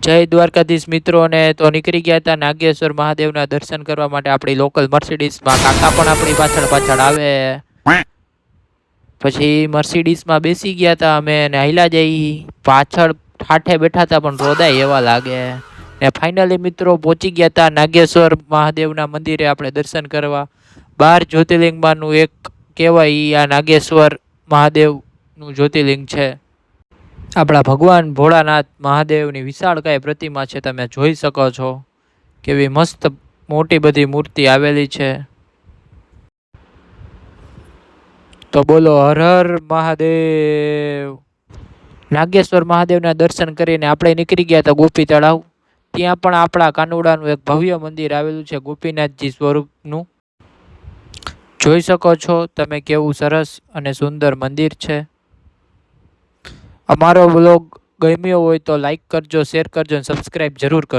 જય દ્વારકાધીશ મિત્રોને. તો નીકળી ગયા હતા નાગેશ્વર મહાદેવના દર્શન કરવા માટે આપણી લોકલ મર્સિડીઝમાં. કાકા પણ આપણી પાછળ પાછળ આવે. પછી મર્સિડીઝમાં બેસી ગયા હતા અમે અને હાલ્યા જઈ. પાછળ ઠાઠે બેઠા હતા પણ રોદાય એવા લાગે. ને ફાઇનલી મિત્રો પહોંચી ગયા હતા નાગેશ્વર મહાદેવના મંદિરે આપણે દર્શન કરવા. 12 જ્યોતિર્લિંગમાંનું એક કહેવાય આ નાગેશ્વર મહાદેવનું જ્યોતિર્લિંગ છે. આપણા ભગવાન ભોળાનાથ મહાદેવની વિશાળકાય પ્રતિમા છે, તમે જોઈ શકો છો. કેવી મસ્ત મોટી બધી મૂર્તિ આવેલી છે. તો બોલો હર હર મહાદેવ. નાગેશ્વર મહાદેવના દર્શન કરીને આપણે નીકળી ગયા હતા ગોપી તળાવ. ત્યાં પણ આપણા કાનુડાનું એક ભવ્ય મંદિર આવેલું છે, ગોપીનાથજી સ્વરૂપનું. જોઈ શકો છો તમે કેવું સરસ અને સુંદર મંદિર છે. અમારો બ્લોગ ગમ્યો હોય તો લાઈક કરજો, શેર કરજો અને સબસ્ક્રાઈબ જરૂર કરજો.